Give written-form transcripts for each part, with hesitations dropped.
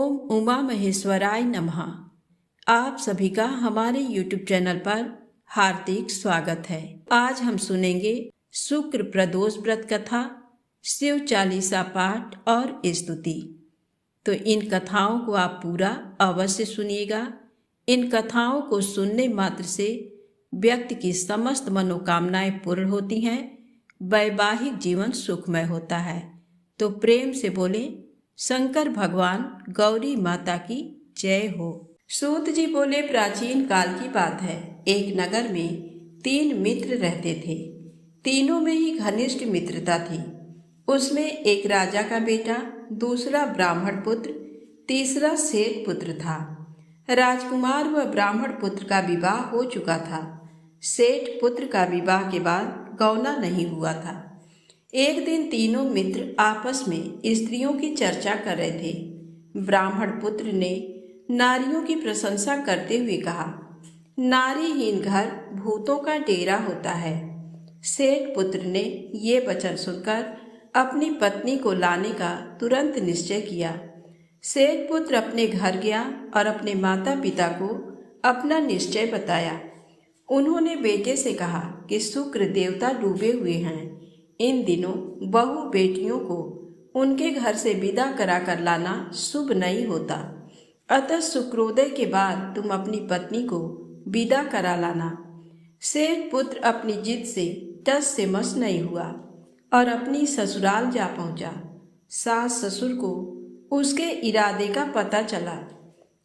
ओम उमा महेश्वराय नमः। आप सभी का हमारे YouTube चैनल पर हार्दिक स्वागत है। आज हम सुनेंगे शुक्र प्रदोष व्रत कथा, शिव चालीसा पाठ और स्तुति। तो इन कथाओं को आप पूरा अवश्य सुनिएगा। इन कथाओं को सुनने मात्र से व्यक्ति की समस्त मनोकामनाएं पूर्ण होती हैं, वैवाहिक जीवन सुखमय होता है। तो प्रेम से बोले शंकर भगवान गौरी माता की जय हो। सूत जी बोले, प्राचीन काल की बात है। एक नगर में 3 मित्र रहते थे। तीनों में ही घनिष्ठ मित्रता थी। उसमें एक राजा का बेटा, दूसरा ब्राह्मण पुत्र, तीसरा सेठ पुत्र था। राजकुमार व ब्राह्मण पुत्र का विवाह हो चुका था। सेठ पुत्र का विवाह के बाद गौना नहीं हुआ था। एक दिन तीनों मित्र आपस में स्त्रियों की चर्चा कर रहे थे। ब्राह्मण पुत्र ने नारियों की प्रशंसा करते हुए कहा, नारीहीन घर भूतों का डेरा होता है। सेठ पुत्र ने ये वचन सुनकर अपनी पत्नी को लाने का तुरंत निश्चय किया। सेठ पुत्र अपने घर गया और अपने माता पिता को अपना निश्चय बताया। उन्होंने बेटे से कहा कि शुक्र देवता डूबे हुए हैं। इन दिनों बहू बेटियों को उनके घर से विदा करा कर लाना शुभ नहीं होता, अतः शुक्रोदय के बाद तुम अपनी पत्नी को विदा करा लाना। सेठ पुत्र अपनी जिद से टस से मस नहीं हुआ और अपनी ससुराल जा पहुंचा। सास ससुर को उसके इरादे का पता चला।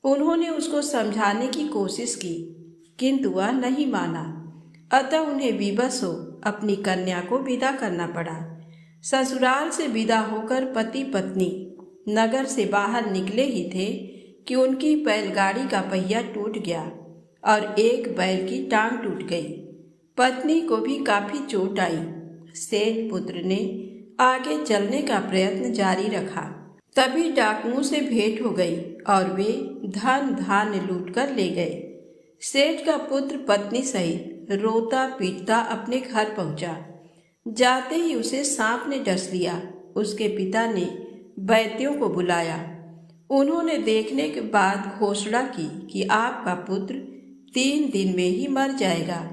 उन्होंने उसको समझाने की कोशिश की, किंतु वह नहीं माना। अतः उन्हें विवश हो अपनी कन्या को विदा करना पड़ा। ससुराल से विदा होकर पति पत्नी नगर से बाहर निकले ही थे कि उनकी बैलगाड़ी का पहिया टूट गया और एक बैल की टांग टूट गई। पत्नी को भी काफी चोट आई। सेठ पुत्र ने आगे चलने का प्रयत्न जारी रखा। तभी डाकुओं से भेंट हो गई और वे धन धान्य लूट कर ले गए। सेठ का पुत्र पत्नी सहित रोता पीटता अपने घर पहुंचा। जाते ही उसे सांप ने डस लिया। उसके पिता ने वैद्यों को बुलाया। उन्होंने देखने के बाद घोषणा की कि आपका पुत्र 3 दिन में ही मर जाएगा।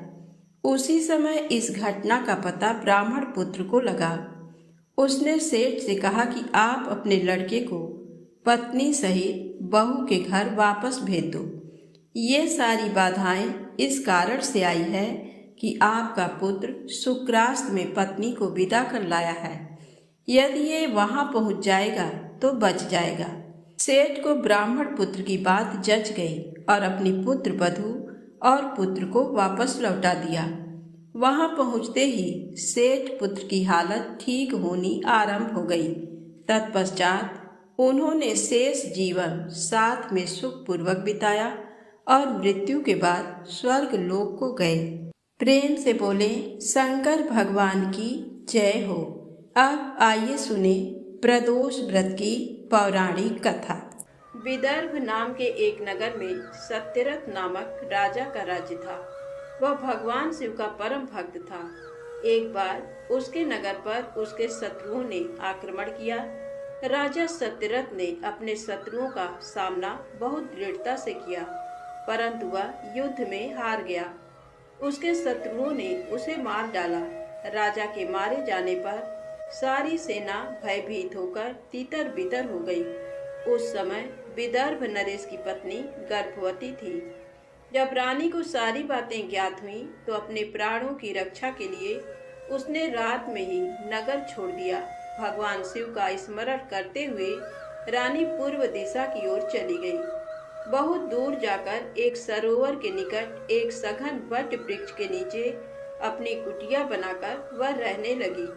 उसी समय इस घटना का पता ब्राह्मण पुत्र को लगा। उसने सेठ से कहा कि आप अपने लड़के को पत्नी सहित बहू के घर वापस भेज दो। ये सारी बाधाएं इस कारण से आई है कि आपका पुत्र शुक्रास्त में पत्नी को विदा कर लाया है। यदि ये वहां पहुंच जाएगा तो बच जाएगा। सेठ को ब्राह्मण पुत्र की बात जच गई और अपनी पुत्र वधू और पुत्र को वापस लौटा दिया। वहां पहुंचते ही सेठ पुत्र की हालत ठीक होनी आरंभ हो गई। तत्पश्चात उन्होंने शेष जीवन साथ में सुखपूर्वक बिताया और मृत्यु के बाद स्वर्ग लोक को गए। प्रेम से बोले शंकर भगवान की जय हो। अब आइए सुने प्रदोष व्रत की पौराणिक कथा। विदर्भ नाम के एक नगर में सत्यरथ नामक राजा का राज्य था। वह भगवान शिव का परम भक्त था। एक बार उसके नगर पर उसके शत्रुओं ने आक्रमण किया। राजा सत्यरथ ने अपने शत्रुओं का सामना बहुत दृढ़ता से किया, परंतु वह युद्ध में हार गया। उसके शत्रुओं ने उसे मार डाला। राजा के मारे जाने पर सारी सेना भयभीत होकर तितर बितर हो गई। उस समय विदर्भ नरेश की पत्नी गर्भवती थी। जब रानी को सारी बातें ज्ञात हुई तो अपने प्राणों की रक्षा के लिए उसने रात में ही नगर छोड़ दिया। भगवान शिव का स्मरण करते हुए रानी पूर्व दिशा की ओर चली गई। बहुत दूर जाकर एक सरोवर के निकट एक सघन वट वृक्ष के नीचे अपनी कुटिया बनाकर वह रहने लगी।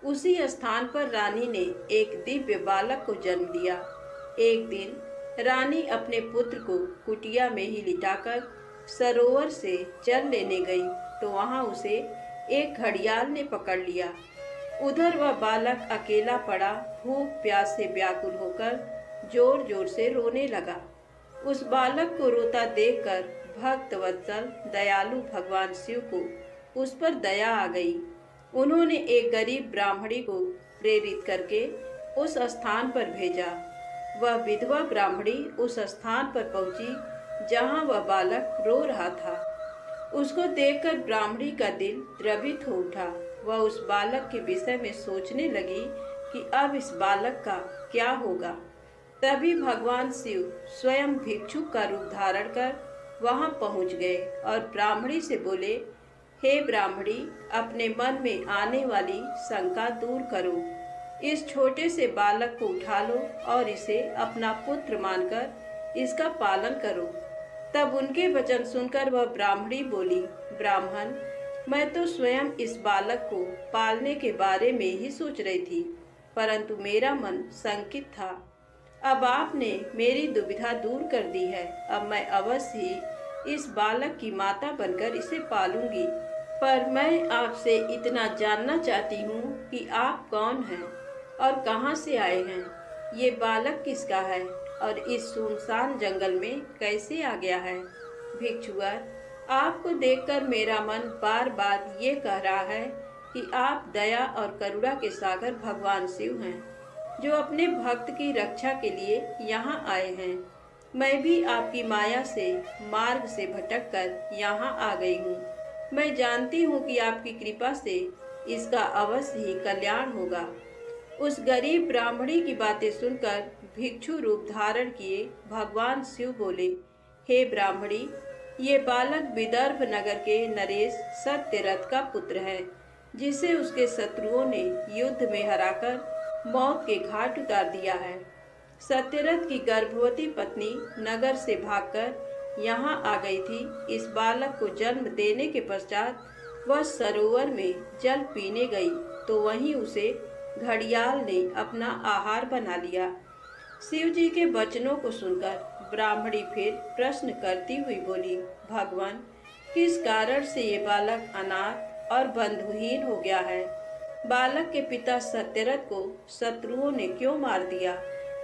उसी स्थान पर रानी ने एक दिव्य बालक को जन्म दिया। एक दिन रानी अपने पुत्र को कुटिया में ही लिटाकर सरोवर से जल लेने गई तो वहां उसे एक घड़ियाल ने पकड़ लिया। उधर वह बालक अकेला पड़ा भूख प्यास से व्याकुल होकर जोर जोर से रोने लगा। उस बालक को रोता देखकर भक्त वत्सल दयालु भगवान शिव को उस पर दया आ गई। उन्होंने एक गरीब ब्राह्मणी को प्रेरित करके उस स्थान पर भेजा। वह विधवा ब्राह्मणी उस स्थान पर पहुंची जहां वह बालक रो रहा था। उसको देखकर ब्राह्मणी का दिल द्रवित हो उठा। वह उस बालक के विषय में सोचने लगी कि अब इस बालक का क्या होगा। तभी भगवान शिव स्वयं भिक्षुक का रूप धारण कर वहां पहुंच गए और ब्राह्मणी से बोले, हे ब्राह्मणी, अपने मन में आने वाली शंका दूर करो। इस छोटे से बालक को उठा लो और इसे अपना पुत्र मानकर इसका पालन करो। तब उनके वचन सुनकर वह ब्राह्मणी बोली, ब्राह्मण, मैं तो स्वयं इस बालक को पालने के बारे में ही सोच रही थी, परंतु मेरा मन शंकित था। अब आपने मेरी दुविधा दूर कर दी है। अब मैं अवश्य ही इस बालक की माता बनकर इसे पालूंगी। पर मैं आपसे इतना जानना चाहती हूँ कि आप कौन हैं और कहाँ से आए हैं। ये बालक किसका है और इस सुनसान जंगल में कैसे आ गया है। भिक्षुवर, आपको देखकर मेरा मन बार बार ये कह रहा है कि आप दया और करुणा के सागर भगवान शिव हैं, जो अपने भक्त की रक्षा के लिए यहाँ आए हैं। मैं भी आपकी माया से मार्ग से भटक कर यहाँ आ गई हूँ। मैं जानती हूँ कि आपकी कृपा से इसका अवश्य ही कल्याण होगा। उस गरीब ब्राह्मणी की बातें सुनकर भिक्षु रूप धारण किए भगवान शिव बोले, हे ब्राह्मणी, ये बालक विदर्भ नगर के नरेश सत्यरथ का पुत्र है, जिसे उसके शत्रुओं ने युद्ध में हराकर मौत के घाट उतार दिया है। सत्यरथ की गर्भवती पत्नी नगर से भागकर यहाँ आ गई थी। इस बालक को जन्म देने के पश्चात वह सरोवर में जल पीने गई तो वहीं उसे घड़ियाल ने अपना आहार बना लिया। शिव जी के वचनों को सुनकर ब्राह्मणी फिर प्रश्न करती हुई बोली, भगवान, किस कारण से ये बालक अनाथ और बंधुहीन हो गया है। बालक के पिता सत्यरथ को शत्रुओं ने क्यों मार दिया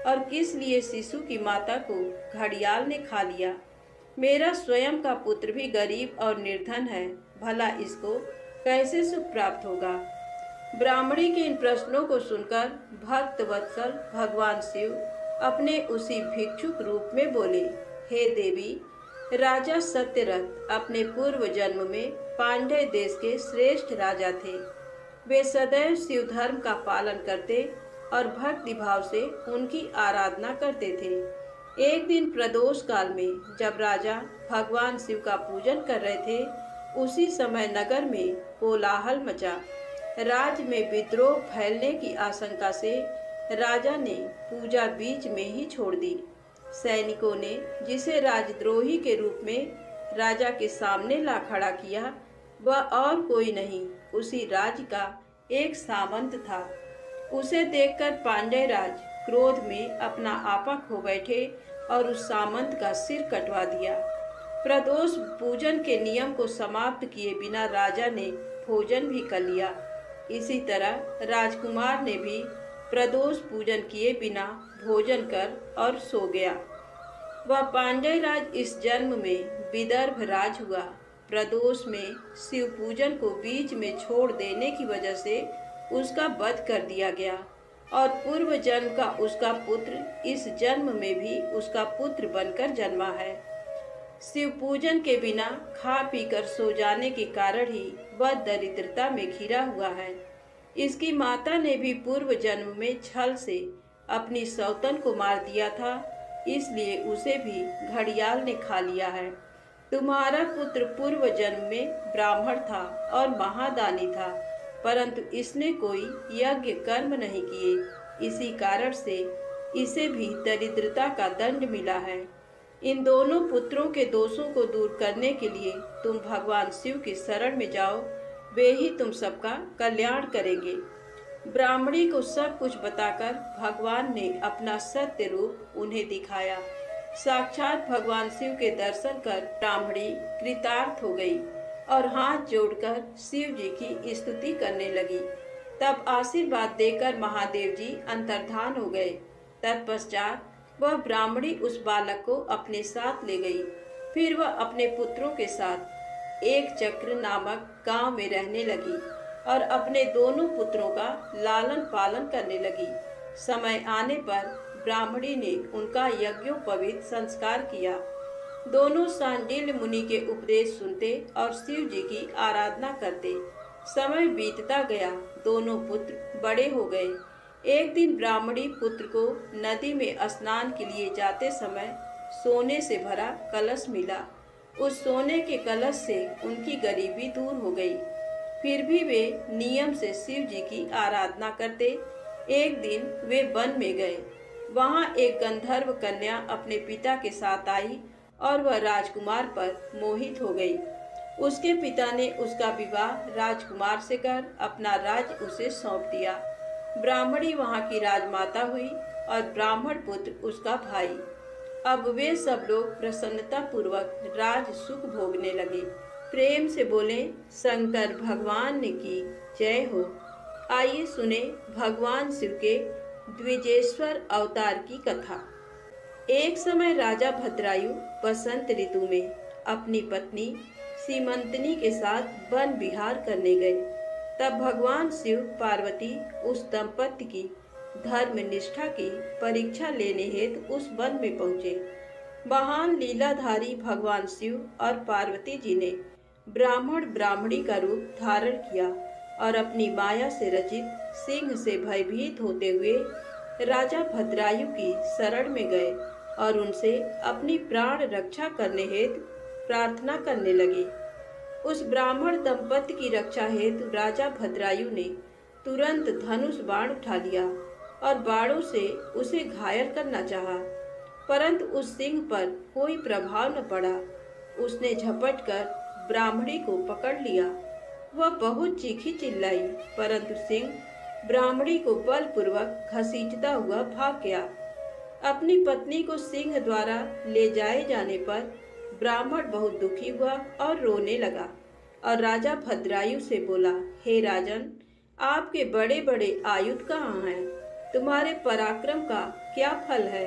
और किस लिए शिशु की माता को घड़ियाल ने खा लिया। मेरा स्वयं का पुत्र भी गरीब और निर्धन है, भला इसको कैसे सुख प्राप्त होगा। ब्राह्मणी के इन प्रश्नों को सुनकर भक्त वत्सल भगवान शिव अपने उसी भिक्षुक रूप में बोले, हे देवी, राजा सत्यरथ अपने पूर्व जन्म में पांड्य देश के श्रेष्ठ राजा थे। वे सदैव शिव धर्म का पालन करते और भक्ति भाव से उनकी आराधना करते थे। एक दिन प्रदोष काल में जब राजा भगवान शिव का पूजन कर रहे थे, उसी समय नगर में कोलाहल मचा। राज्य में विद्रोह फैलने की आशंका से राजा ने पूजा बीच में ही छोड़ दी। सैनिकों ने जिसे राजद्रोही के रूप में राजा के सामने ला खड़ा किया, वह और कोई नहीं, उसी राज्य का एक सामंत था। उसे देखकर पांड्य राज क्रोध में अपना आपा खो बैठे और उस सामंत का सिर कटवा दिया। प्रदोष पूजन के नियम को समाप्त किए बिना राजा ने भोजन भी कर लिया। इसी तरह राजकुमार ने भी प्रदोष पूजन किए बिना भोजन कर और सो गया। वह पांड्य राज इस जन्म में विदर्भ राज हुआ। प्रदोष में शिव पूजन को बीच में छोड़ देने की वजह से उसका वध कर दिया गया और पूर्व जन्म का उसका पुत्र इस जन्म में भी उसका पुत्र बनकर जन्मा है। शिव पूजन के बिना खा पीकर सो जाने के कारण ही वह दरिद्रता में घिरा हुआ है। इसकी माता ने भी पूर्व जन्म में छल से अपनी सौतन को मार दिया था, इसलिए उसे भी घड़ियाल ने खा लिया है। तुम्हारा पुत्र पूर्व जन्म में ब्राह्मण था और महादानी था, परंतु इसने कोई यज्ञ कर्म नहीं किए। इसी कारण से इसे भी दरिद्रता का दंड मिला है। इन दोनों पुत्रों के दोषों को दूर करने के लिए तुम भगवान शिव की शरण में जाओ, वे ही तुम सबका कल्याण करेंगे। ब्राह्मणी को सब कुछ बताकर भगवान ने अपना सत्य रूप उन्हें दिखाया। साक्षात भगवान शिव के दर्शन कर ब्राह्मणी कृतार्थ हो गई और हाथ जोड़कर शिव जी की स्तुति करने लगी। तब आशीर्वाद देकर महादेव जी अंतर्धान हो गए। तत्पश्चात वह ब्राह्मणी उस बालक को अपने साथ ले गई। फिर वह अपने पुत्रों के साथ एक चक्र नामक गांव में रहने लगी और अपने दोनों पुत्रों का लालन पालन करने लगी। समय आने पर ब्राह्मणी ने उनका यज्ञोपवीत संस्कार किया। दोनों सांडिल्य मुनि के उपदेश सुनते और शिव जी की आराधना करते। समय बीतता गया, दोनों पुत्र बड़े हो गए। एक दिन ब्राह्मणी पुत्र को नदी में स्नान के लिए जाते समय सोने से भरा कलश मिला। उस सोने के कलश से उनकी गरीबी दूर हो गई। फिर भी वे नियम से शिव जी की आराधना करते। एक दिन वे वन में गए। वहां एक गंधर्व कन्या अपने पिता के साथ आई और वह राजकुमार पर मोहित हो गई। उसके पिता ने उसका विवाह राजकुमार से कर अपना राज्य उसे सौंप दिया। ब्राह्मणी वहां की राजमाता हुई और ब्राह्मण पुत्र उसका भाई। अब वे सब लोग प्रसन्नता पूर्वक राज सुख भोगने लगे। प्रेम से बोले, शंकर भगवान की जय हो। आइए सुने भगवान शिव के द्विजेश्वर अवतार की कथा। एक समय राजा भद्रायु बसंत ऋतु में अपनी पत्नी सीमंतनी के साथ वन विहार करने गए। तब भगवान शिव पार्वती उस दंपति की धर्म निष्ठा की परीक्षा लेने हेतु उस वन में पहुँचे। महान लीलाधारी भगवान शिव और पार्वती जी ने ब्राह्मण ब्राह्मणी का रूप धारण किया और अपनी माया से रचित सिंह से भयभीत होते हुए राजा भद्रायु की शरण में गए और उनसे अपनी प्राण रक्षा करने हेतु प्रार्थना करने लगे। उस ब्राह्मण दंपति की रक्षा हेतु राजा भद्रायु ने तुरंत धनुष बाण उठा लिया और बाणों से उसे घायल करना चाहा, परंतु उस सिंह पर कोई प्रभाव न पड़ा। उसने झपट कर ब्राह्मणी को पकड़ लिया। वह बहुत चीखी चिल्लाई, परंतु सिंह ब्राह्मणी को बलपूर्वक घसीटता हुआ भाग गया। अपनी पत्नी को सिंह द्वारा ले जाए जाने पर ब्राह्मण बहुत दुखी हुआ और रोने लगा और राजा भद्रायु से बोला, हे राजन, आपके बड़े बड़े आयुध कहाँ हैं? तुम्हारे पराक्रम का क्या फल है?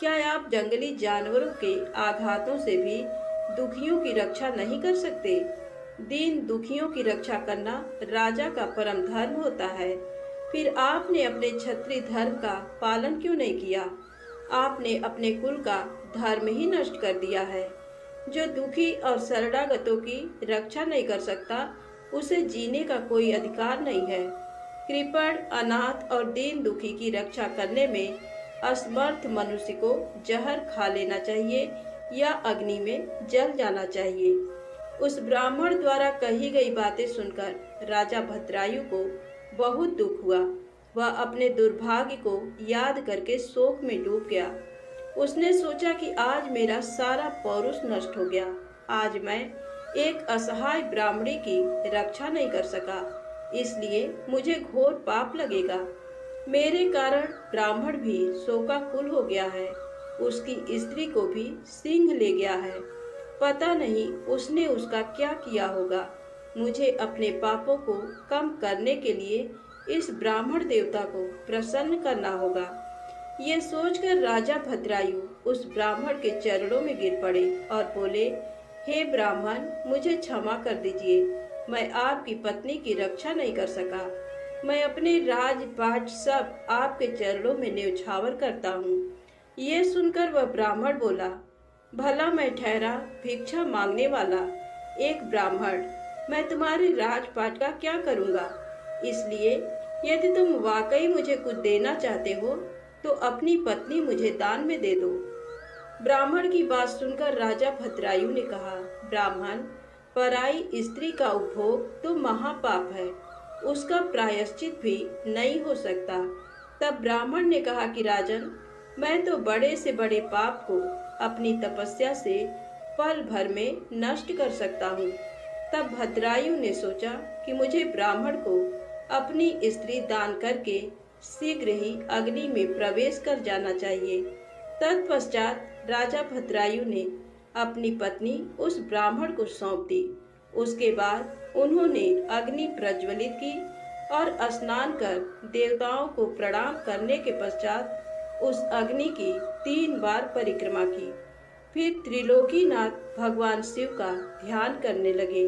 क्या आप जंगली जानवरों के आघातों से भी दुखियों की रक्षा नहीं कर सकते? दीन दुखियों की रक्षा करना राजा का परम धर्म होता है। फिर आपने अपने क्षत्रिय धर्म का पालन क्यों नहीं किया? आपने अपने कुल का धर्म ही नष्ट कर दिया है। जो दुखी और शरणागतों की रक्षा नहीं कर सकता, उसे जीने का कोई अधिकार नहीं है। कृपण, अनाथ और दीन दुखी की रक्षा करने में असमर्थ मनुष्य को जहर खा लेना चाहिए या अग्नि में जल जाना चाहिए। उस ब्राह्मण द्वारा कही गई बातें सुनकर राजा भद्रायु को बहुत दुख हुआ। वह अपने दुर्भाग्य को याद करके शोक में डूब गया। उसने सोचा कि आज मेरा सारा पौरुष नष्ट हो गया। आज मैं एक असहाय ब्राह्मणी की रक्षा नहीं कर सका, इसलिए मुझे घोर पाप लगेगा। मेरे कारण ब्राह्मण भी शोकाकुल हो गया है। उसकी स्त्री को भी सिंह ले गया है। पता नहीं उसने उसका क्या किया होगा। मुझे अपने पापों को कम करने के लिए इस ब्राह्मण देवता को प्रसन्न करना होगा। ये सोचकर राजा भद्रायु उस ब्राह्मण के चरणों में गिर पड़े और बोले, हे ब्राह्मण, मुझे क्षमा कर दीजिए। मैं आपकी पत्नी की रक्षा नहीं कर सका। मैं अपने राजपाट सब आपके चरणों में न्यौछावर करता हूँ। ये सुनकर वह ब्राह्मण बोला, भला मैं ठहरा भिक्षा मांगने वाला एक ब्राह्मण, मैं तुम्हारे राजपाट का क्या करूँगा? इसलिए यदि तुम वाकई मुझे कुछ देना चाहते हो तो अपनी पत्नी मुझे दान में दे दो। ब्राह्मण की बात सुनकर राजा भद्रायु ने कहा, ब्राह्मण, पराई स्त्री का उपभोग तो महापाप है, उसका प्रायश्चित भी नहीं हो सकता। तब ब्राह्मण ने कहा कि राजन, मैं तो बड़े से बड़े पाप को अपनी तपस्या से पल भर में नष्ट कर सकता हूँ। तब भद्रायु ने सोचा कि मुझे ब्राह्मण को अपनी स्त्री दान करके शीघ्र ही अग्नि में प्रवेश कर जाना चाहिए। तत्पश्चात राजा भद्रायु ने अपनी पत्नी उस ब्राह्मण को सौंप दी। उसके बाद उन्होंने अग्नि प्रज्वलित की और स्नान कर देवताओं को प्रणाम करने के पश्चात उस अग्नि की 3 बार परिक्रमा की। फिर त्रिलोकीनाथ भगवान शिव का ध्यान करने लगे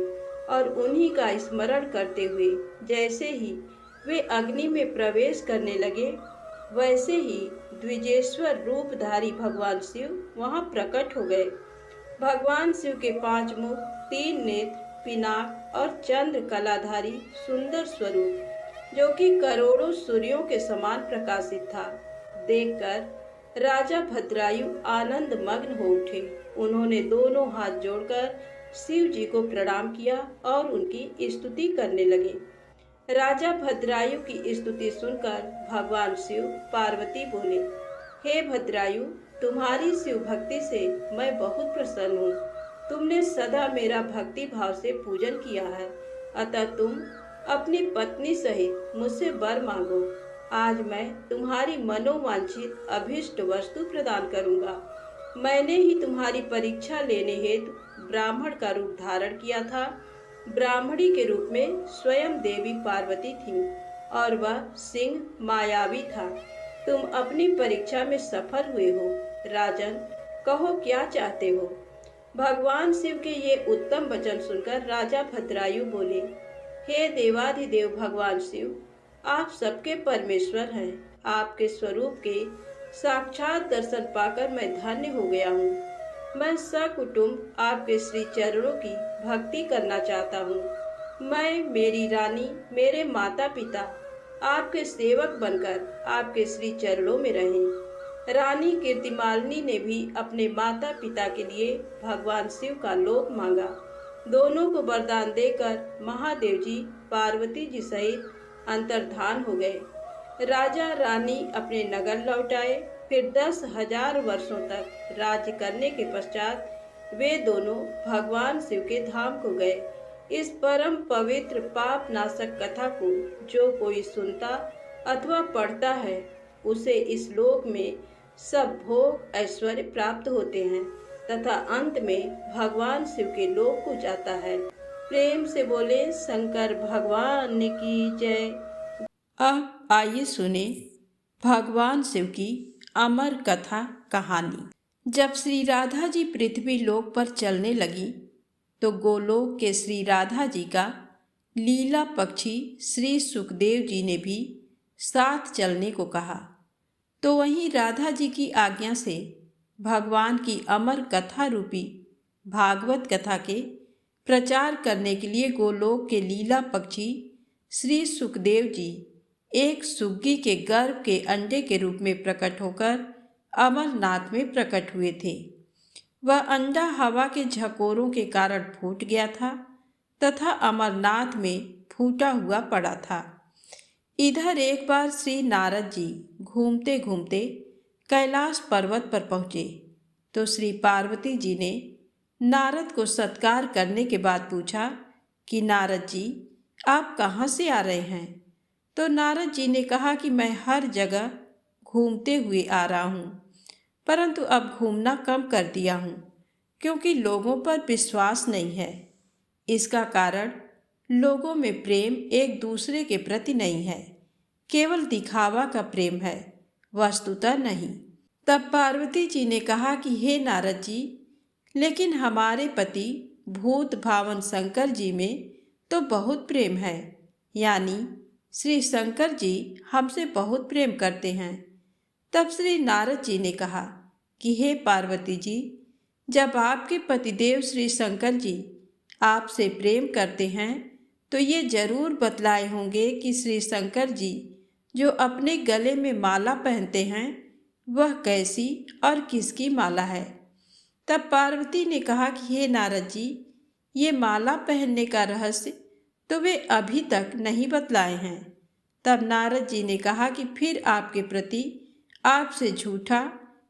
और उन्हीं का स्मरण करते हुए जैसे ही वे अग्नि में प्रवेश करने लगे, वैसे ही द्विजेश्वर रूपधारी भगवान शिव वहां प्रकट हो गए। भगवान शिव के 5 मुख, 3 नेत्र, पिनाक और चंद्र कलाधारी सुंदर स्वरूप, जो कि करोड़ों सूर्यों के समान प्रकाशित था, देखकर राजा भद्रायु आनंद मग्न हो उठे। उन्होंने दोनों हाथ जोड़कर शिव जी को प्रणाम किया और उनकी स्तुति करने लगे। राजा भद्रायु की स्तुति सुनकर भगवान शिव पार्वती बोले, हे भद्रायु, तुम्हारी शिव भक्ति से मैं बहुत प्रसन्न हूँ। तुमने सदा मेरा भक्ति भाव से पूजन किया है, अतः तुम अपनी पत्नी सहित मुझसे वर मांगो। आज मैं तुम्हारी मनोवांछित अभीष्ट वस्तु प्रदान करूंगा। मैंने ही तुम्हारी परीक्षा लेने हेतु ब्राह्मण का रूप धारण किया था। ब्राह्मणी के रूप में स्वयं देवी पार्वती थी और वह सिंह मायावी था। तुम अपनी परीक्षा में सफल हुए हो। राजन, कहो क्या चाहते हो? भगवान शिव के ये उत्तम वचन सुनकर राजा भद्रायु बोले, हे देवाधिदेव भगवान शिव, आप सबके परमेश्वर हैं। आपके स्वरूप के साक्षात दर्शन पाकर मैं धन्य हो गया हूँ। मैं सकुटुम्ब आपके श्री चरणों की भक्ति करना चाहता हूँ। मैं, मेरी रानी, मेरे माता पिता आपके सेवक बनकर आपके श्री चरणों में रहें। रानी कीर्तिमालिनी ने भी अपने माता पिता के लिए भगवान शिव का लोक मांगा। दोनों को वरदान देकर महादेव जी पार्वती जी सहित अंतर्धान हो गए। राजा रानी अपने नगर लौट आए। फिर 10,000 वर्षों तक राज्य करने के पश्चात वे दोनों भगवान शिव के धाम को गए। इस परम पवित्र पाप नाशक कथा को जो कोई सुनता अथवा पढ़ता है, उसे इस लोक में सब भोग ऐश्वर्य प्राप्त होते हैं तथा अंत में भगवान शिव के लोक को जाता है। प्रेम से बोले शंकर भगवान की जय। अब आइए सुने भगवान शिव की अमर कथा कहानी। जब श्री राधा जी पृथ्वी लोक पर चलने लगी तो गोलोक के श्री राधा जी का लीला पक्षी श्री सुखदेव जी ने भी साथ चलने को कहा। तो वहीं राधा जी की आज्ञा से भगवान की अमर कथा रूपी भागवत कथा के प्रचार करने के लिए गोलोक के लीला पक्षी श्री सुखदेव जी एक सुग्गी के गर्भ के अंडे के रूप में प्रकट होकर अमरनाथ में प्रकट हुए थे। वह अंडा हवा के झकोरों के कारण फूट गया था तथा अमरनाथ में फूटा हुआ पड़ा था। इधर एक बार श्री नारद जी घूमते घूमते कैलाश पर्वत पर पहुँचे तो श्री पार्वती जी ने नारद को सत्कार करने के बाद पूछा कि नारद जी, आप कहाँ से आ रहे हैं? तो नारद जी ने कहा कि मैं हर जगह घूमते हुए आ रहा हूँ, परंतु अब घूमना कम कर दिया हूँ क्योंकि लोगों पर विश्वास नहीं है। इसका कारण लोगों में प्रेम एक दूसरे के प्रति नहीं है, केवल दिखावा का प्रेम है, वस्तुतः नहीं। तब पार्वती जी ने कहा कि हे नारद जी, लेकिन हमारे पति भूत भावन शंकर जी में तो बहुत प्रेम है, यानी श्री शंकर जी हमसे बहुत प्रेम करते हैं। तब श्री नारद जी ने कहा कि हे पार्वती जी, जब आपके पतिदेव श्री शंकर जी आपसे प्रेम करते हैं तो ये जरूर बतलाए होंगे कि श्री शंकर जी जो अपने गले में माला पहनते हैं वह कैसी और किसकी माला है। तब पार्वती ने कहा कि हे नारद जी, ये माला पहनने का रहस्य तो वे अभी तक नहीं बतलाए हैं। तब नारद जी ने कहा कि फिर आपके प्रति आपसे झूठा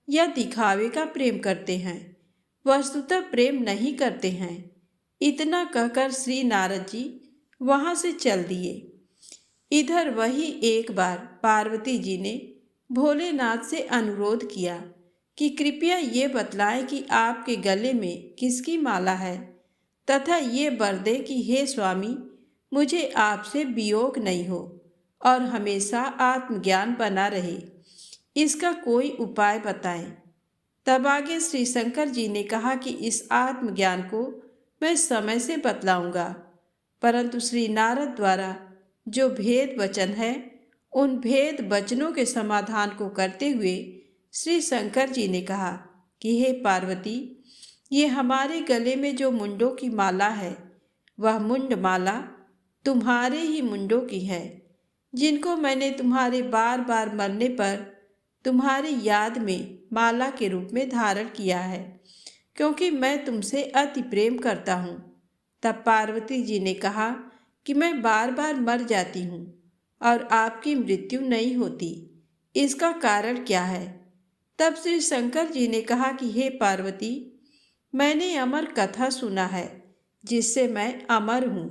या दिखावे का प्रेम करते हैं, वस्तुतः प्रेम नहीं करते हैं। इतना कहकर श्री नारद जी वहाँ से चल दिए। इधर वही एक बार पार्वती जी ने भोलेनाथ से अनुरोध किया कि कृपया ये बतलाएं कि आपके गले में किसकी माला है तथा ये वर दें कि हे स्वामी, मुझे आपसे वियोग नहीं हो और हमेशा आत्मज्ञान बना रहे। इसका कोई उपाय बताएं। तब आगे श्री शंकर जी ने कहा कि इस आत्मज्ञान को मैं समय से बतलाऊंगा, परंतु श्री नारद द्वारा जो भेद वचन है उन भेद वचनों के समाधान को करते हुए श्री शंकर जी ने कहा कि हे पार्वती, ये हमारे गले में जो मुंडों की माला है वह मुंड माला तुम्हारे ही मुंडों की है, जिनको मैंने तुम्हारे बार बार मरने पर तुम्हारी याद में माला के रूप में धारण किया है, क्योंकि मैं तुमसे अति प्रेम करता हूँ। तब पार्वती जी ने कहा कि मैं बार बार मर जाती हूँ और आपकी मृत्यु नहीं होती, इसका कारण क्या है? तब श्री शंकर जी ने कहा कि हे पार्वती, मैंने अमर कथा सुना है जिससे मैं अमर हूँ।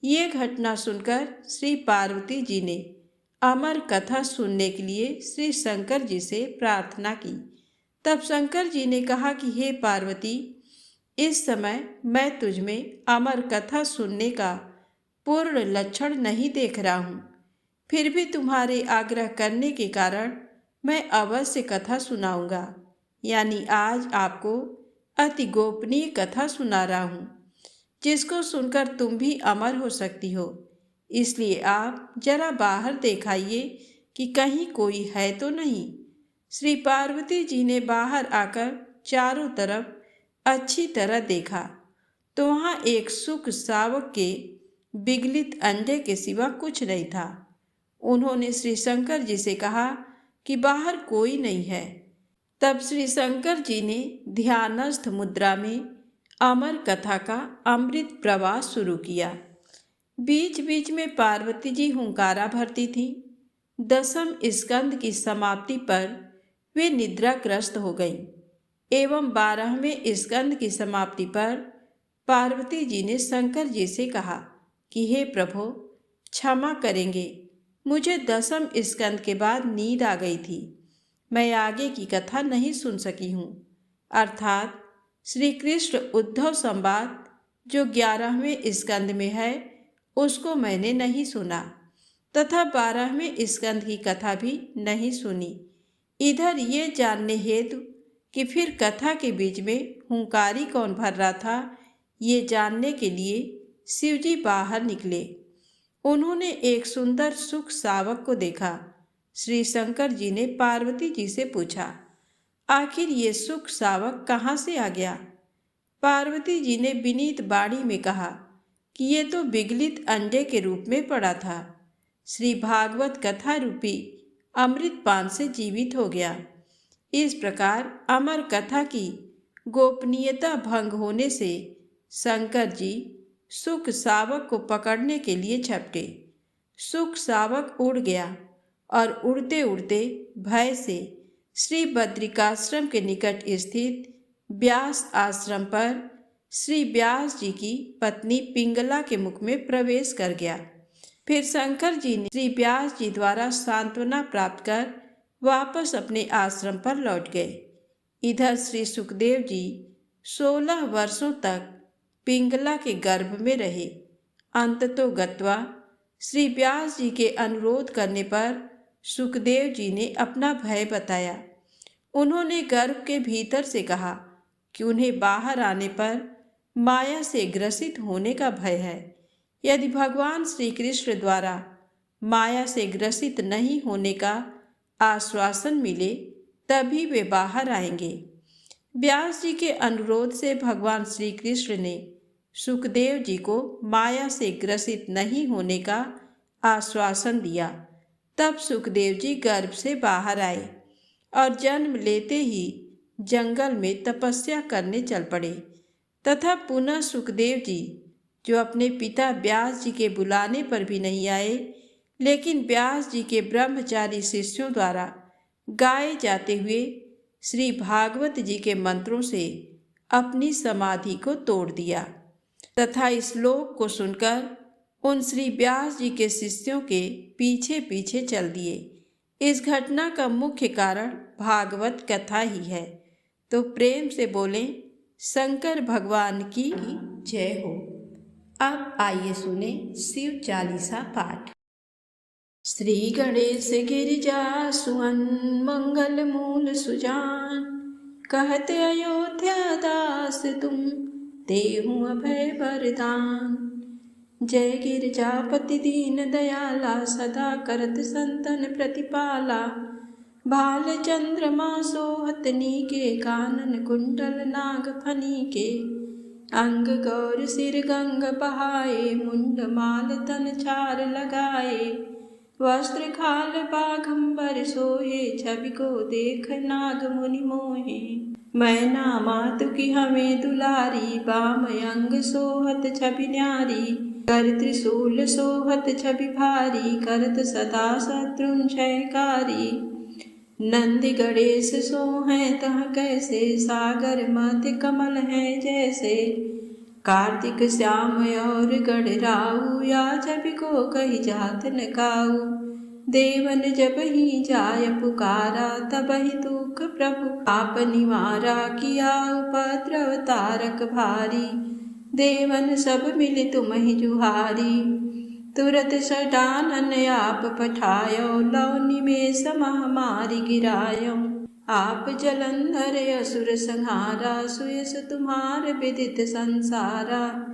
ये घटना सुनकर श्री पार्वती जी ने अमर कथा सुनने के लिए श्री शंकर जी से प्रार्थना की। तब शंकर जी ने कहा कि हे पार्वती, इस समय मैं तुझ में अमर कथा सुनने का पूर्ण लक्षण नहीं देख रहा हूँ, फिर भी तुम्हारे आग्रह करने के कारण मैं अवश्य कथा सुनाऊंगा। यानी आज आपको अति गोपनीय कथा सुना रहा हूँ, जिसको सुनकर तुम भी अमर हो सकती हो। इसलिए आप जरा बाहर देखाइए कि कहीं कोई है तो नहीं। श्री पार्वती जी ने बाहर आकर चारों तरफ अच्छी तरह देखा तो वहाँ एक शुक शावक के विगलित अंडे के सिवा कुछ नहीं था। उन्होंने श्री शंकर जी से कहा कि बाहर कोई नहीं है। तब श्री शंकर जी ने ध्यानस्थ मुद्रा में अमर कथा का अमृत प्रवाह शुरू किया। बीच बीच में पार्वती जी हुंकारा भरती थी। 10वें स्कंद की समाप्ति पर वे निद्राग्रस्त हो गईं एवं 12वें स्कंद की समाप्ति पर पार्वती जी ने शंकर जी से कहा कि हे प्रभु, क्षमा करेंगे, मुझे 10वें स्कंद के बाद नींद आ गई थी, मैं आगे की कथा नहीं सुन सकी हूँ। अर्थात श्री कृष्ण उद्धव संवाद जो 11वें स्कंद में है उसको मैंने नहीं सुना तथा 12वें स्कंद की कथा भी नहीं सुनी। इधर ये जानने हेतु कि फिर कथा के बीच में हुंकारी कौन भर रहा था, ये जानने के लिए शिवजी बाहर निकले। उन्होंने एक सुंदर सुख शावक को देखा। श्री शंकर जी ने पार्वती जी से पूछा, आखिर ये सुख शावक कहाँ से आ गया? पार्वती जी ने विनीत वाणी में कहा कि ये तो विगलित अंडे के रूप में पड़ा था, श्री भागवत कथा रूपी अमृत पान से जीवित हो गया। इस प्रकार अमर कथा की गोपनीयता भंग होने से शंकर जी सुख शावक को पकड़ने के लिए झपटे। सुख शावक उड़ गया और उड़ते उड़ते भय से श्री बद्रिकाश्रम के निकट स्थित व्यास आश्रम पर श्री व्यास जी की पत्नी पिंगला के मुख में प्रवेश कर गया। फिर शंकर जी ने श्री व्यास जी द्वारा सांत्वना प्राप्त कर वापस अपने आश्रम पर लौट गए। इधर श्री सुखदेव जी 16 वर्षों तक पिंगला के गर्भ में रहे। अंततो गत्वा श्री व्यास जी के अनुरोध करने पर सुखदेव जी ने अपना भय बताया। उन्होंने गर्भ के भीतर से कहा कि उन्हें बाहर आने पर माया से ग्रसित होने का भय है। यदि भगवान श्री कृष्ण द्वारा माया से ग्रसित नहीं होने का आश्वासन मिले तभी वे बाहर आएंगे। व्यास जी के अनुरोध से भगवान श्री कृष्ण ने सुखदेव जी को माया से ग्रसित नहीं होने का आश्वासन दिया। तब सुखदेव जी गर्भ से बाहर आए और जन्म लेते ही जंगल में तपस्या करने चल पड़े तथा पुनः सुखदेव जी जो अपने पिता व्यास जी के बुलाने पर भी नहीं आए, लेकिन व्यास जी के ब्रह्मचारी शिष्यों द्वारा गाए जाते हुए श्री भागवत जी के मंत्रों से अपनी समाधि को तोड़ दिया तथा इस श्लोक को सुनकर उन श्री व्यास जी के शिष्यों के पीछे पीछे चल दिए। इस घटना का मुख्य कारण भागवत कथा ही है। तो प्रेम से बोलें शंकर भगवान की जय हो। अब आइए सुने शिव चालीसा पाठ। श्री गणेश गिरिजा सुअन मंगल मूल सुजान, कहते अयोध्या दास तुम देहु अभय वरदान। जय गिरजापति दीन दयाला, सदा करत संतन प्रतिपाला। भाल चंद्रमा सोहत नीके, कानन कुंडल नाग फनी के। अंग गौर सिर गंग बहाए, मुंड माल तन चार लगाए। वस्त्र खाल बाघंबर सोहे, छवि को देख नाग मुनि मोहे। मैना मातु की हमें दुलारी, बाम अंग सोहत छवि न्यारी। कर त्रिशूल सोहत छवि भारी, करत सदा शत्रुंजयकारी। नंदी गणेश सोहें तह कैसे, सागर मध्य कमल है जैसे। कार्तिक श्याम और गणराऊ, या छवि को कही जात न काऊ। देवन जब ही जाय पुकारा, तब ही दुख प्रभु आप निवारा। किया उपद्रव तारक भारी, देवन सब मिल तुम ही जुहारी। तुरत सटानन आप पठायो, लौ निमेष महामारी गिरायो। आप जलंधर असुर संहारा, सुयस तुम्हार विदित संसारा।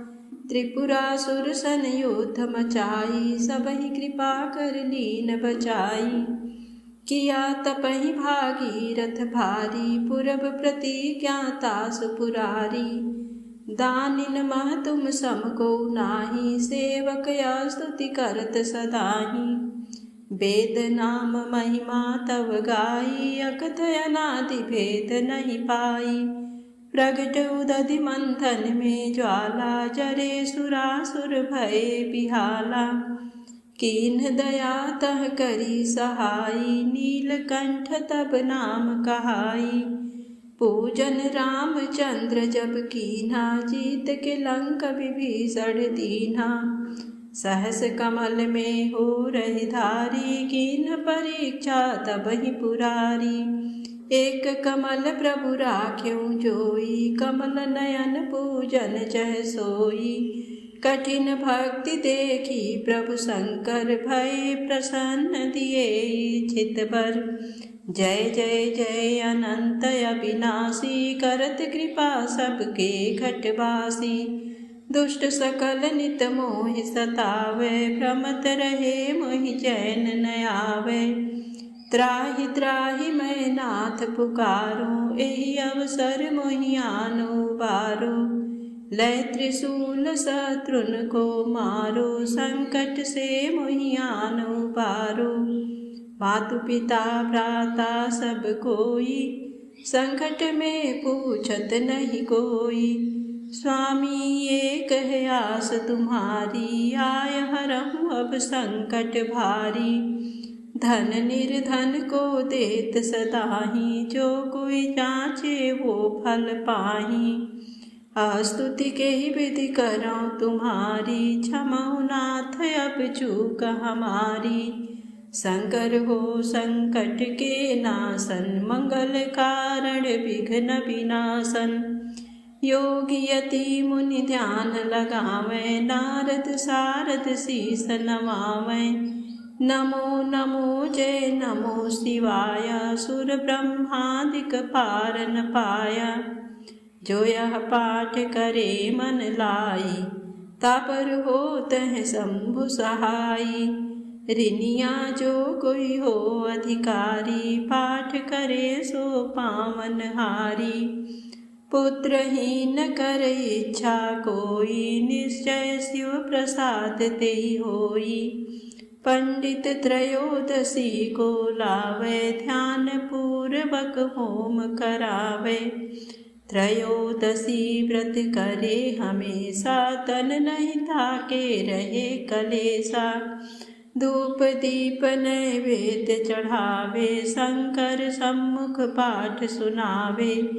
त्रिपुरासुर सन युद्ध मचाई, सबहि कृपा कर लीन बचाई। किया तपहि भागीरथ भारी, पुरब प्रतिज्ञाता सुपुरारी। दानिन मह तुम सम को नाही, सेवक या स्तुति करत सदाही। वेद नाम महिमा तव गाई, अकथ अनादि भेद नहीं पाई। प्रगट उदधि मंथन में ज्वाला, जरे सुरासुर भये बिहाला। कीन्ह दया तह करी सहाई, नीलकंठ तब नाम कहाई। पूजन रामचंद्र जब कीन्हा, जीत के लंक विभीषण दीन्हा। सहस कमल में हो रही धारी, कीन्ह परीक्षा तब ही पुरारी। एक कमल प्रभु राख्यों जोई, कमल नयन पूजन चह सोई। कठिन भक्ति देखी प्रभु शंकर, भय प्रसन्न दिए चित बर। जय जय जय अनंत अविनाशी, करत कृपा सबके घटवासी। दुष्ट सकल नित मोहि सतावे, भ्रमत रहे मोहि चैन न आवे। त्राहि त्राहि मैं नाथ पुकारूं, एहि अवसर मोहि आनो बारो। लय त्रिशूल शत्रुन को मारो, संकट से मोहि आनो बारो। मातु पिता भ्राता सब कोई, संकट में पूछत नहीं कोई। स्वामी ये कह आस तुम्हारी, आय हरहूँ अब संकट भारी। धन निर्धन को देत सदाही, जो कोई जांचे वो फल पाही। स्तुति के ही विधि करो तुम्हारी, क्षमहु नाथ अब चूक हमारी। शंकर हो संकट के नाशन, मंगल कारण विघ्न विनाशन। योगी यति मुनि ध्यान लगावे, नारद सारद शीस नवावे। नमो नमो जय नमो शिवाय, सुर ब्रह्मादिक पार न पाया। जो यह पाठ करे मन लाई, तापर होत है शंभु सहाई। ऋनिया जो कोई हो अधिकारी, पाठ करे सो पावन हारी। पुत्रहीन कर इच्छा कोई, निश्चय शिव प्रसाद तेहि होई। पंडित त्रयोदशी को लावे, ध्यान पूर्वक होम करावे। त्रयोदशी व्रत करे हमेशा, तन नहीं थाके रहे कलेसा। धूप दीप नैवेद्य चढ़ावे, शंकर सम्मुख पाठ सुनावे।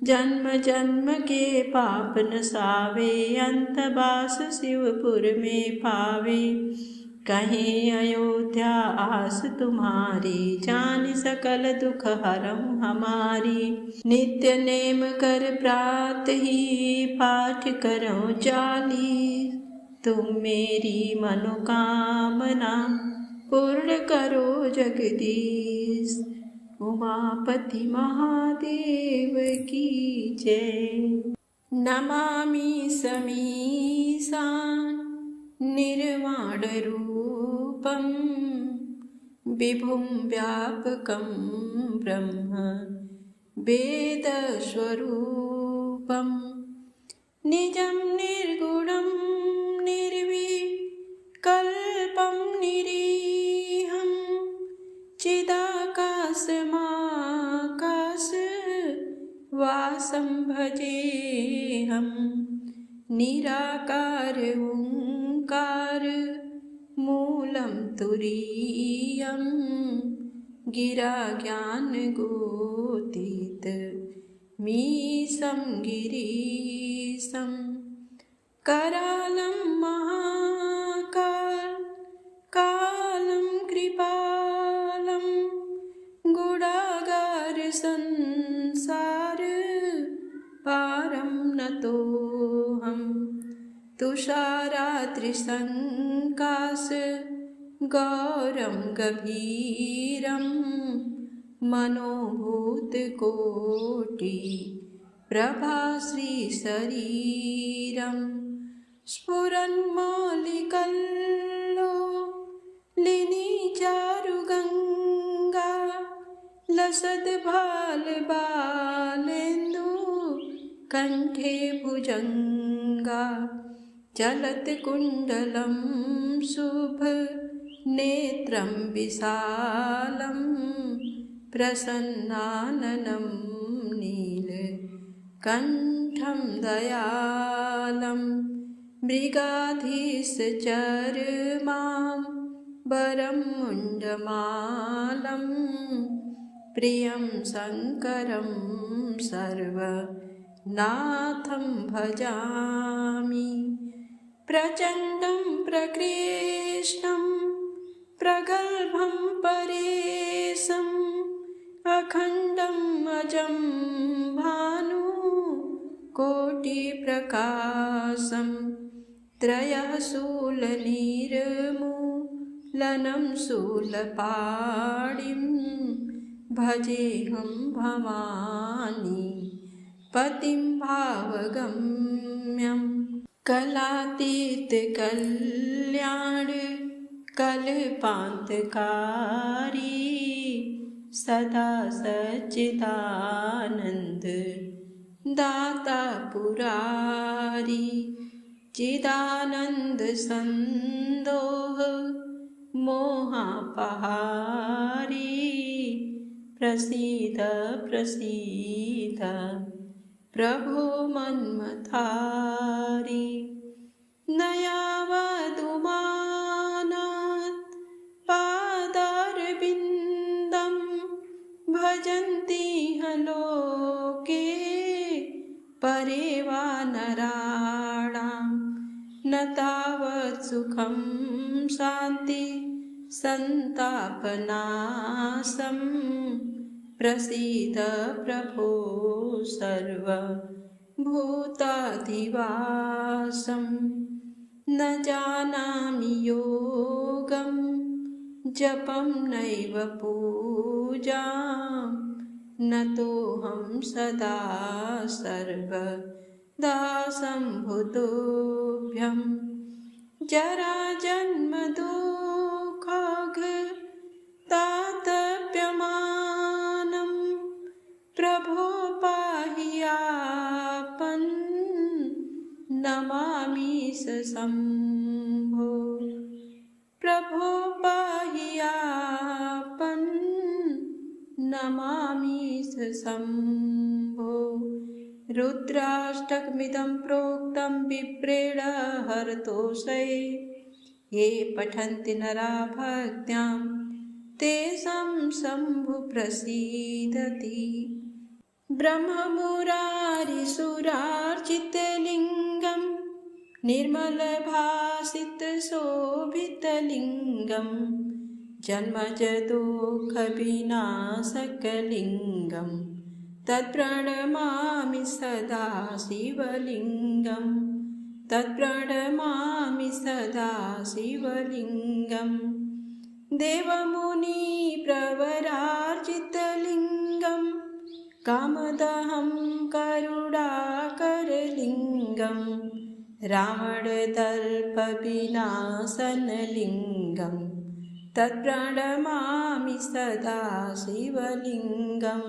जन्म जन्म के पाप नसावे, अंत बास शिवपुर में पावे। कहीं अयोध्या आस तुम्हारी, जान सकल दुख हरहूँ हमारी। नित्य नेम कर प्रात ही, पाठ करो चाली। तुम मेरी मनोकामना, पूर्ण करो जगदीश। उमापति महादेव की जय। नमामि समीशान निर्वाणरूपं विभुं व्यापकं ब्रह्म वेदस्वरूपं निजं निर्गुणं निर्विकल्पं निरीहं चिदाकाशमाकाशवासं भजेऽहं निराकार ओङ्कार मूलं तुरीयं गिरा ज्ञानगोतीत मीशं गिरीशं करालं महाकालं कृपालं गुणागार संसार पारं नतोऽहं तुषाराद्रिसङ्काश गौरं गभीरं मनोभूतकोटि प्रभाश्रीशरीरं स्फुरन्मौलिकल्लोलिनीचारुगङ्गा लसद्भालबालेन्दु कण्ठे भुजङ्गा चलत्कुण्डलं शुभनेत्रं विशालं प्रसन्नाननं नीलकण्ठं दयालं मृगाधीशचर्मां वरं मुण्डमालं प्रियं शङ्करं सर्वनाथं भजामि प्रचण्डं प्रकृष्णं प्रगल्भं परेशम् अखण्डम् अजं भानु कोटिप्रकाशं त्रयः शूलनिर्मूलनं शूलपाणिं भजेऽहं भवानी पतिं भावगम्यं कलातीत कल्याण कल्पान्तकारी सदा सच्चिदानन्द दाता पुरारी चिदानन्द संदोह मोहापहारी प्रसीद प्रसीद प्रभो मन्मथारी नयावदुमानात् पादारविन्दं भजन्ति ह लोके परे वा नराणां न तावत् सुखं शान्ति सन्तापनाशं प्रसीद प्रभो सर्वभूताधिवासं न जानामि योगं जपं नैव पूजां नतोऽहं सदा सर्वदा सम्भुतोऽभ्यं जराजन्मदुःखतातप्यमानं प्रभो पाहि आपन् नमामि शम्भो प्रभो पाहि आपन् नमामि शम्भो रुद्राष्टकमिदं प्रोक्तं विप्रेण हरतोषे ये पठन्ति नरा भक्त्यां तेषां शम्भु प्रसीदति ब्रह्ममुरारिसुरार्चितलिङ्गं निर्मलभासितशोभितलिङ्गं जन्मजदुःखविनाशकलिङ्गं तत्प्रणमामि सदा शिवलिङ्गं तत्प्रणमामि सदा शिवलिङ्गं देवमुनिप्रवरार्जितलिङ्गं कामदहं करुणाकरलिङ्गं रावणदर्पविनाशनलिङ्गं तत्प्रणमामि सदा शिवलिङ्गं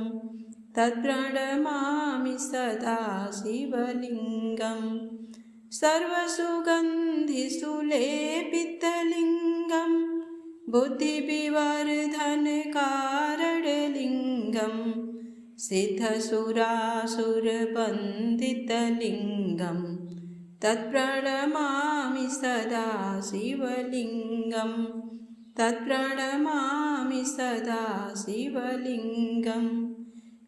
तत्प्रणमामि सदा शिवलिङ्गं सर्वसुगन्धिसुलेपितलिङ्गं बुद्धिविवर्धनकारणलिङ्गं सिद्धसुरासुरबन्धितलिङ्गं तत्प्रणमामि सदा शिवलिङ्गं तत्प्रणमामि सदा शिवलिङ्गं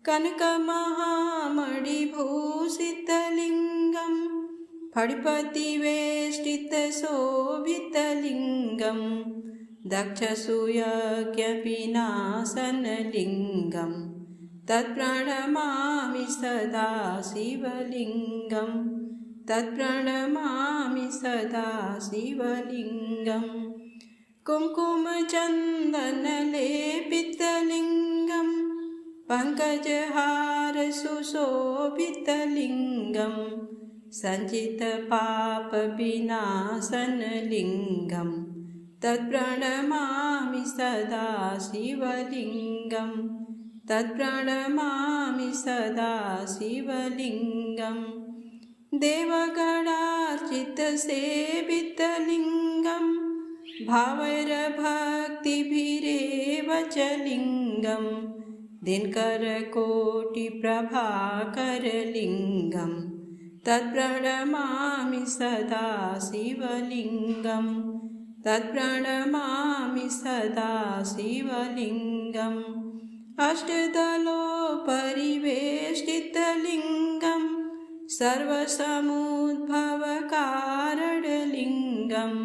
कनकमहामणिभूषितलिङ्गं फणिपतिवेष्टितशोभितलिङ्गं दक्षसूयज्ञविनाशनलिङ्गं तत्प्रणमामि सदा शिवलिङ्गं तत्प्रणमामि सदा शिवलिङ्गं कुङ्कुमचन्दनलेपितलिङ्गं पङ्कजहारसुशोभितलिङ्गं सञ्चितपापविनाशनलिङ्गं तत्प्रणमामि सदा शिवलिङ्गं तत्प्रणमामि सदा शिवलिङ्गं देवगणार्चितसेवितलिङ्गं भावैरभक्तिभिरेव च लिङ्गं दिनकरकोटिप्रभाकरलिङ्गं तत्प्रणमामि सदा शिवलिङ्गं तत्प्रणमामि सदा शिवलिङ्गम् अष्टदलोपरिवेष्टितलिङ्गं सर्वसमुद्भवकारणलिङ्गम्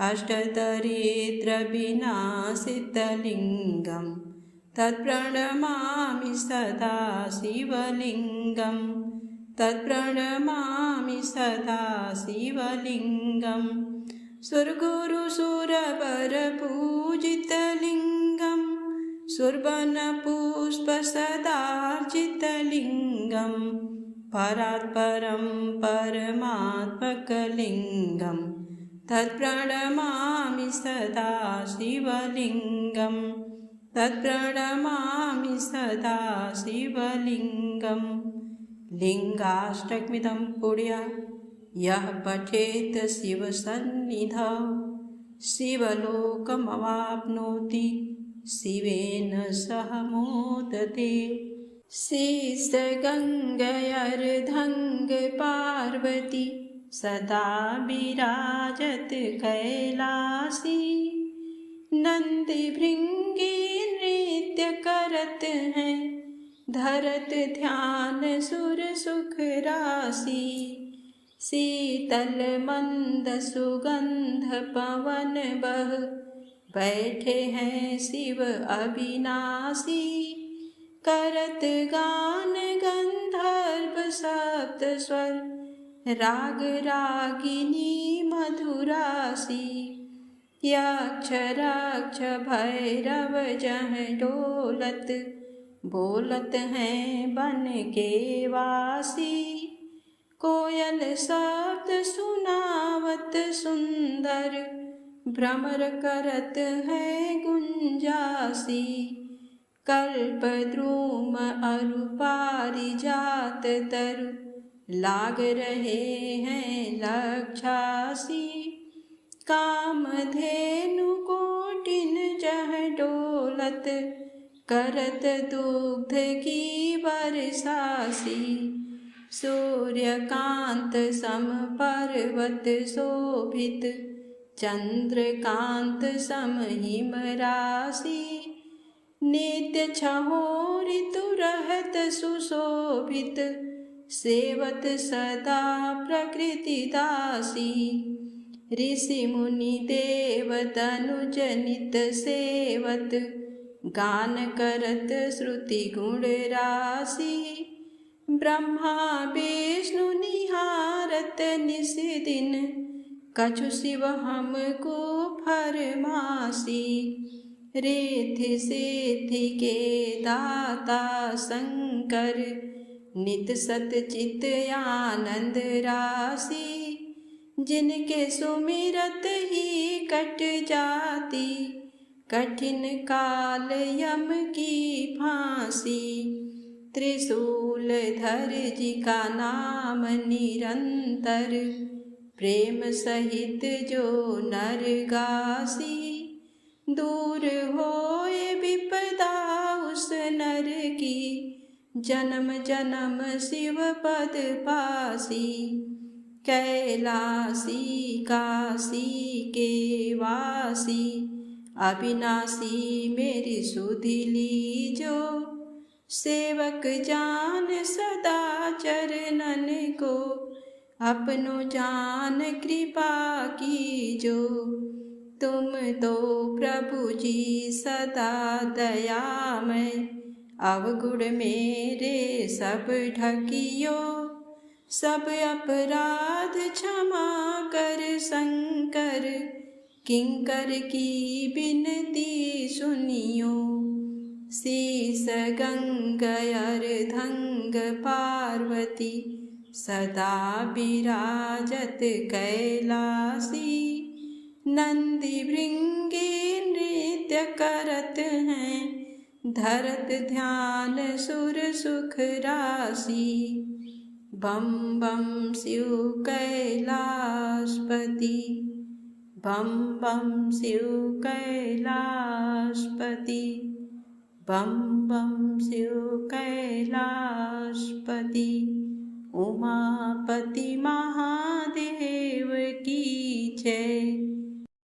अष्टदरिद्रविनाशितलिङ्गं तत्प्रणमामि सदा शिवलिङ्गं तत्प्रणमामि सदा शिवलिङ्गं सुरगुरुसुरवरपूजितलिङ्गं सुरवनपुष्पसदार्चितलिङ्गं परात्परं परमात्मकलिङ्गं तत्प्रणमामि सदा शिवलिङ्गं तत्प्रणमामि सदा शिवलिङ्गं लिङ्गाष्टकमिदं पुण्य यः पठेत् शिवसन्निधौ शिवलोकमवाप्नोति शिवेन सह मोदते शेषगङ्गयर्धङ्ग पार्वती सदा विराजत कैलासी नन्दिभृङ्गी नृत्य करत हैं धरत ध्यान सुर सुख राशि शीतल मंद सुगंध पवन बह बैठे हैं शिव अविनाशी करत गान गंधर्व सप्त स्वर राग रागिनी मधुरासी यक्ष राक्ष भैरव जह डोलत बोलत हैं बन के वासी कोयल शब्द सुनावत सुंदर भ्रमर करत है गुंजासी कल्पद्रुम अरु पारिजात तरु लाग रहे हैं लक्षासी कामधेनु कोटिन जह डोलत करत दुग्ध की बरसासी सूर्यकांत सम पर्वत शोभित चंद्रकांत सम हिम राशि नित्य छहो ऋतु रहत सुशोभित सेवत सदा प्रकृति दासी ऋषि मुनि देव तनुज नित सेवत गान करत श्रुति गुण राशि ब्रह्मा विष्णु निहारत निस दिन कछु शिव हमको फरमासी रिद्धि सिद्धि के दाता शंकर नित सत चित आनंद राशि जिनके सुमिरत ही कट जाती कठिन काल यम की फांसी। त्रिशूल धर जी का नाम निरंतर प्रेम सहित जो नर गासी। दूर होए विपदा उस नर की जन्म जन्म शिव पद पासी। कैलासी काशी के वासी अविनाशी मेरी सुधि लीजो। सेवक जान सदा चरणन को अपनो जान कृपा कीजो। तुम तो प्रभु जी सदा दयामय अवगुण मेरे सब ढकियो। सब अपराध क्षमा कर शंकर किंकर की बिनती सुनियो। शीस गंगा अर्धंग पार्वती सदा विराजत कैलासी। नंदी भृंगी नृत्य करत हैं धरत ध्यान सुर सुख राशि। बम बम शिव कैलाशपति बम बम शिव कैलाशपति बम बम शिव कैलाशपति। उमापति महादेव की